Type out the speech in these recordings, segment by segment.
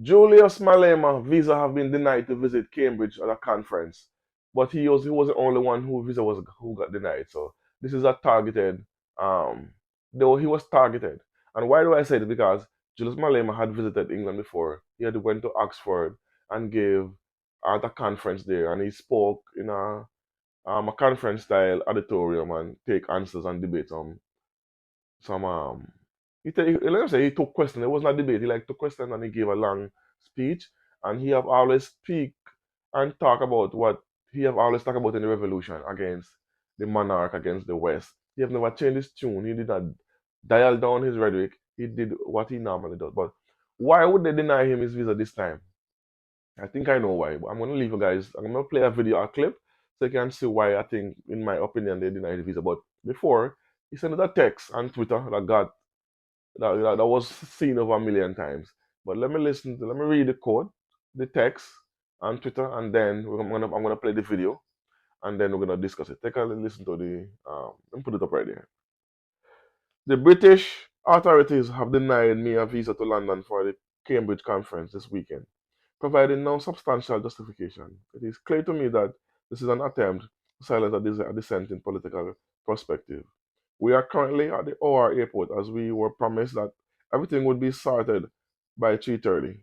Julius Malema Visa have been denied to visit Cambridge at a conference, but he was the only one who visa was who got denied. So this is a targeted. Um, though he was targeted, and why do I say this? Because Julius Malema had visited England before. He had went to Oxford and gave at a conference there, and he spoke in a conference style auditorium and take answers and debate some let me say he took questions. It wasn't a debate. He like took questions and he gave a long speech. And he have always speak and talk about what he have always talk about in the revolution against the monarch, against the West. He have never changed his tune. He did not dial down his rhetoric. He did what he normally does. But why would they deny him his visa this time? I think I know why. But I'm gonna leave you guys. I'm gonna play a video, a clip, so you can see why I think, in my opinion, they denied the visa. But before, he sent a text on Twitter that was seen over a million times. But let me read the code, the text on Twitter, and then I'm gonna play the video, and then we're gonna discuss it. Take a listen to the let me put it up right there. The British authorities have denied me a visa to London for the Cambridge conference this weekend, providing no substantial justification. It is clear to me that this is an attempt to silence a dissenting political perspective. We are currently at the OR airport as we were promised that everything would be sorted by 3:30.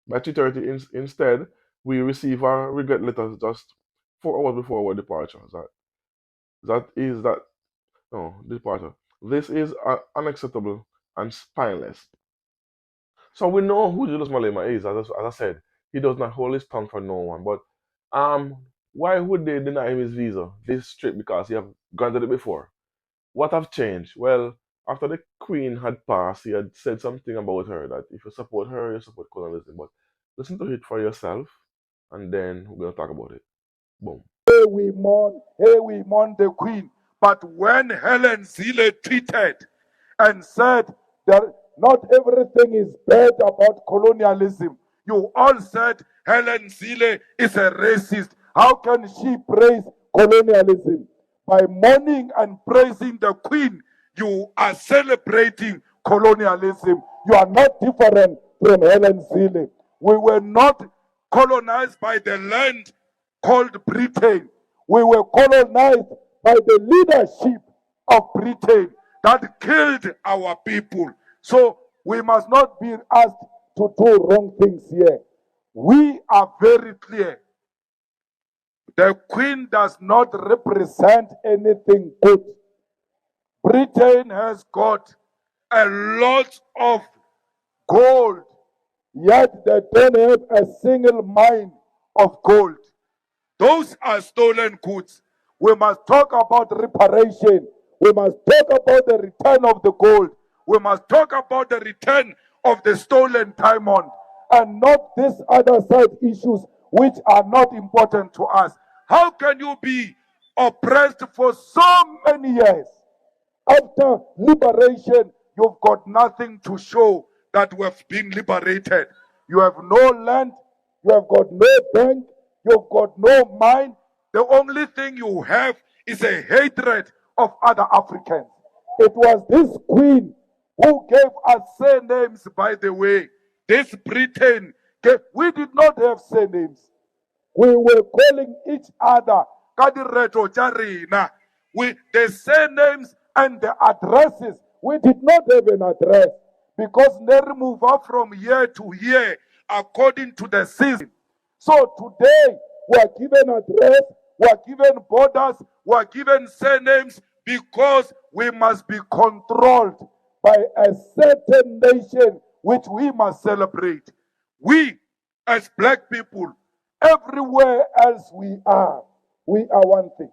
By 3:30, instead, we receive our regret letters just 4 hours before our departure. That no departure. This is unacceptable and spineless. So we know who Julius Malema is. As I said, he does not hold his tongue for no one. But why would they deny him his visa this trip? Because he have granted it before. What have changed? Well, after the Queen had passed, he had said something about her that if you support her, you support colonialism. But listen to it for yourself, and then we're gonna talk about it. Boom. Hey, we mourn the Queen. But when Helen Zille tweeted and said that not everything is bad about colonialism, you all said Helen Zille is a racist. How can she praise colonialism? By mourning and praising the Queen, you are celebrating colonialism. You are not different from Helen Zille. We were not colonized by the land called Britain. We were colonized by the leadership of Britain that killed our people. So we must not be asked to do wrong things here. We are very clear. The Queen does not represent anything good. Britain has got a lot of gold, yet they don't have a single mine of gold. Those are stolen goods. We must talk about reparation. We must talk about the return of the gold. We must talk about the return of the stolen diamond and not these other side issues which are not important to us. How can you be oppressed for so many years? After liberation, you've got nothing to show that we have been liberated. You have no land, you have got no bank, you've got no mine. The only thing you have is a hatred of other Africans. It was this queen who gave us surnames, by the way. This Britain, we did not have surnames. We were calling each other Kadireto Charina. The surnames and the addresses. We did not have an address because they move up from year to year according to the season. So today we are given address, we are given borders, we are given surnames because we must be controlled by a certain nation which we must celebrate. We, as black people, everywhere else we are one thing.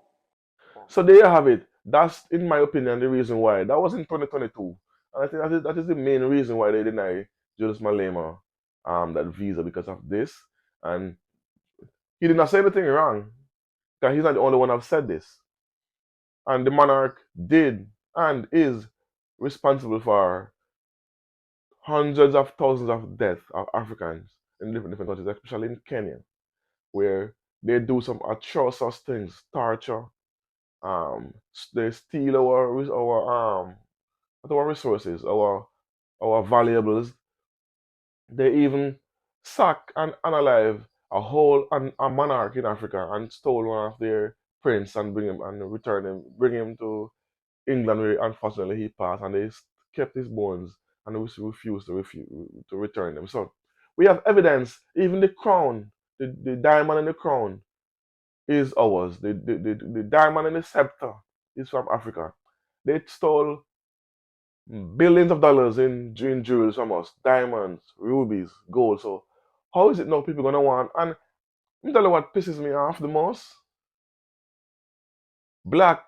So there you have it. That's, in my opinion, the reason why. That was in 2022. And I think that is the main reason why they deny Julius Malema that visa, because of this. And he did not say anything wrong. Because he's not the only one who have said this. And the monarch did and is responsible for hundreds of thousands of deaths of Africans in different countries, especially in Kenya, where they do some atrocious things, torture. They steal our resources, our valuables. They even sack and unalive a monarch in Africa and stole one of their prince and bring him and return him, bring him to England where unfortunately he passed, and they kept his bones and they refused to return them. So we have evidence. Even the crown, the diamond in the crown, is ours. The diamond in the scepter is from Africa. They stole billions of dollars in jewels from us, diamonds, rubies, gold. So how is it now people gonna want? And let me tell you what pisses me off the most: black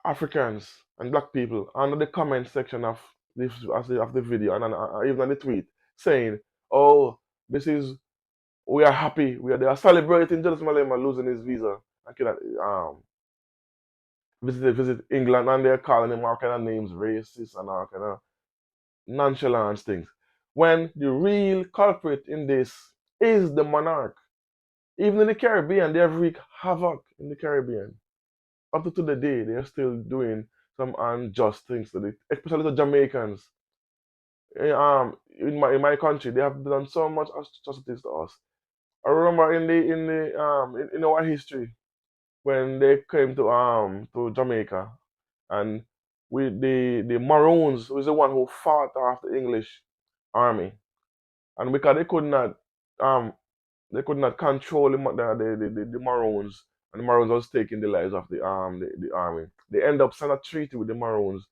Africans and black people under the comment section of the video and even on the tweet saying, "Oh, this is we are happy. They are celebrating Julius Malema losing his visa and cannot visit England, and they're calling him all kind of names, racist and all kind of nonchalant things." When the real culprit in this is the monarch. Even in the Caribbean, they have wreaked havoc in the Caribbean. Up to today, they are still doing some unjust things to the, especially the Jamaicans. In my country, they have done so much atrocities to us. I remember in our history when they came to Jamaica, and the Maroons was the one who fought off the English army, and because um they could not control the Maroons, and the Maroons was taking the lives of the army. They end up signing a treaty with the Maroons.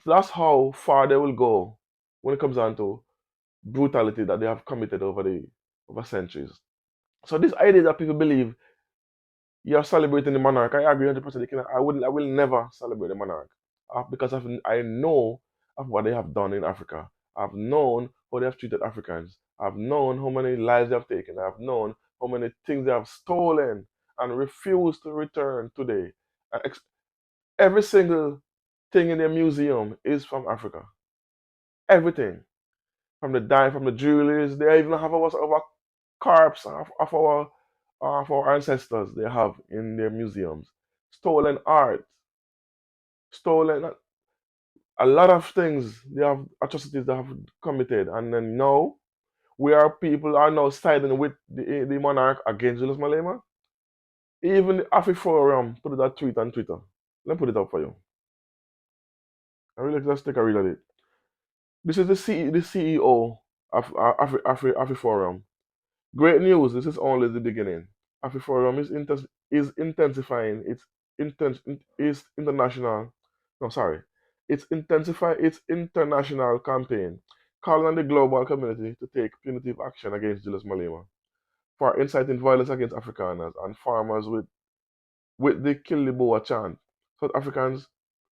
That's how far they will go when it comes down to brutality that they have committed over centuries. So this idea that people believe you're celebrating the monarch, I agree 100%. I will never celebrate the monarch because I know of what they have done in Africa. I've known how they have treated Africans. I've known how many lives they have taken. I've known how many things they have stolen and refused to return today. And every single thing in their museum is from Africa. Everything. From the dime, from the jewelries. They even have our corpse of our ancestors they have in their museums. Stolen art, stolen a lot of things. They have atrocities they have committed, and then now people are now siding with the monarch against Julius Malema. Even the AfriForum put that tweet on Twitter. Let me put it up for you. I really let's take a read at it. This is the CEO of AfriForum. Great news! This is only the beginning. AfriForum is intensifying its international. No, sorry, its international campaign, calling on the global community to take punitive action against Julius Malema for inciting violence against Afrikaners and farmers with the Kill the Boer chant. South Africans,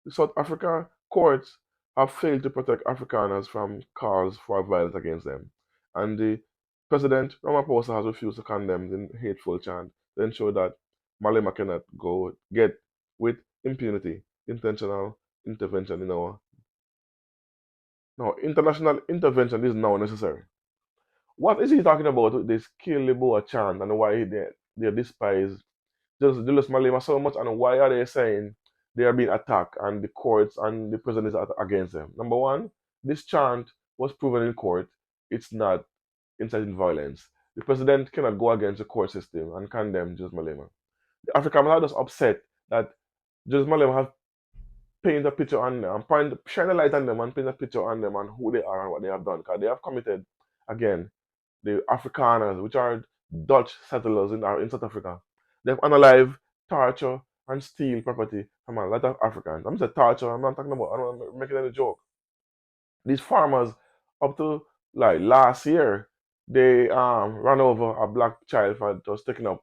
South Africa courts have failed to protect Afrikaners from calls for violence against them, and the President Ramaphosa has refused to condemn the hateful chant to ensure that Malema cannot get with impunity. Intentional intervention in our no international intervention is now necessary. What is he talking about with this Kill the Boer chant and why they despise Julius Malema so much, and why are they saying they are being attacked and the courts and the president is against them? Number one, this chant was proven in court. It's not inciting violence. The president cannot go against the court system and condemn Julius Malema. The Africans are just upset that Julius Malema have paint a picture on them and shine a light on them and paint a picture on them and who they are and what they have done. Because they have committed, again, the Afrikaners, which are Dutch settlers in South Africa. They've unalive, torture, and steal property from a lot of Africans. I'm saying torture, I'm not talking about, I'm not making any joke. These farmers, up to like last year, they ran over a black child for just taking up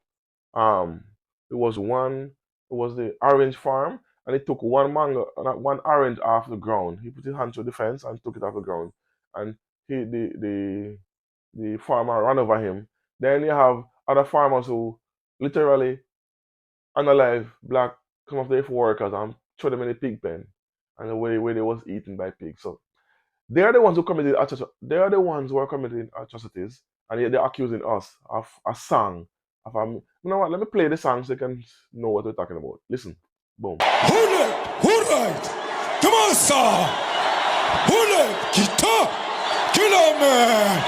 um it was one it was the orange farm, and he took one mango one orange off the ground. He put his hand through the fence and took it off the ground, and he the farmer ran over him. Then you have other farmers who literally unalive black some of their workers and throw them in the pig pen, and the way they was eaten by pigs. So they are the ones who committed they are the ones who are committing atrocities, and yet they're accusing us of a song. You know what? Let me play the song so you can know what we're talking about. Listen. Boom. Alright. Come on, sir. Guitar. Kill man.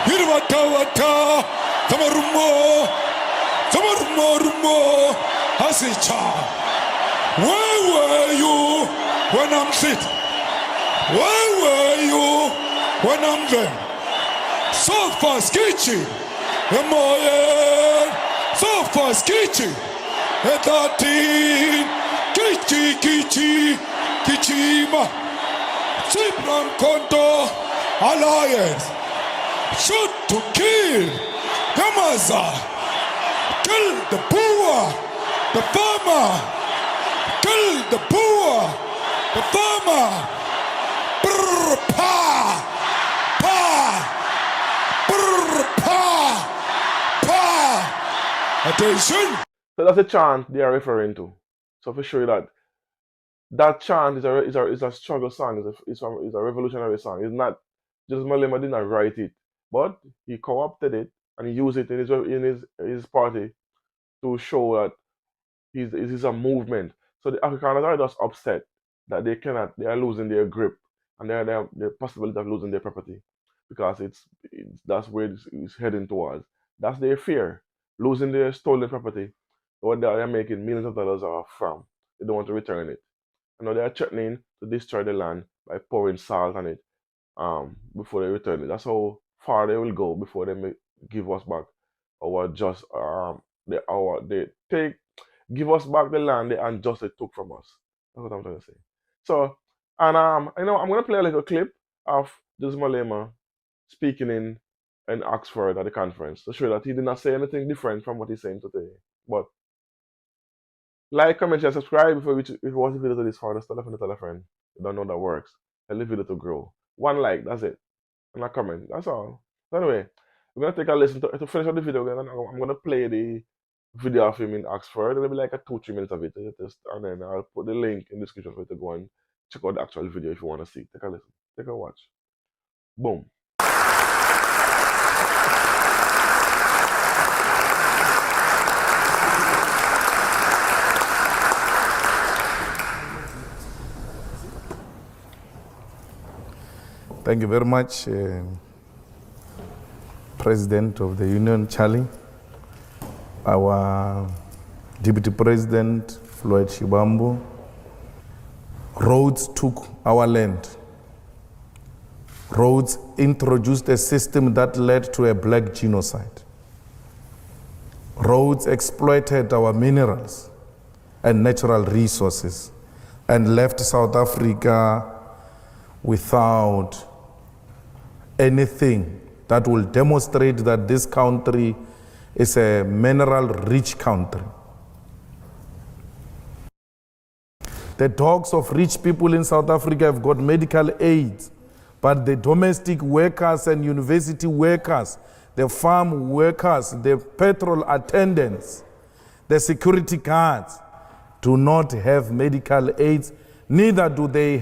Hirvata, Tamarumo, Rumo, Hasicha. Where were you when I'm sick? Where were you when I'm there? So far, skitchy. Emoye, so far, skitchy. Etatin, Kichi, Kichima. Sipram Konto, Alliance. Shoot to kill. Yamaza. Kill the poor, the farmer. Kill the poor, the farmer. Brr, pa, brr, pa. Attention. So that's the chant they are referring to. So for sure that chant is a struggle song, is a revolutionary song. It's not just Malema did not write it, but he co-opted it and he used it in his party to show that it is a movement. So the Afrikaners are just upset that they are losing their grip and they have the possibility of losing their property because that's where it's heading towards. That's their fear, losing their stolen property, what they are making millions of dollars off from. They don't want to return it. You know, they are threatening to destroy the land by pouring salt on it before they return it. That's how far they will go before they give us back our just they take give us back the land they unjustly took from us. That's what I'm trying to say. So, and I'm gonna play a little clip of Julius Malema speaking in Oxford at the conference to show that he did not say anything different from what he's saying today. But like, comment, share, subscribe if you watch the video to this far. Just tell a friend to tell a friend. You don't know that works. Tell the video to grow. One like, that's it. And a comment. That's all. So anyway, we're gonna take a listen to finish up the video. I'm gonna play the video of him in Oxford. It'll be like a 2-3 minutes of it. And then I'll put the link in the description for you to go and check out the actual video if you want to see. Take a listen. Take a watch. Boom. Thank you very much, President of the Union, Charlie, our Deputy President, Floyd Shibambu. Rhodes took our land. Rhodes introduced a system that led to a black genocide. Rhodes exploited our minerals and natural resources and left South Africa without anything that will demonstrate that this country is a mineral-rich country. The dogs of rich people in South Africa have got medical aids, but the domestic workers and university workers, the farm workers, the petrol attendants, the security guards do not have medical aids, neither do they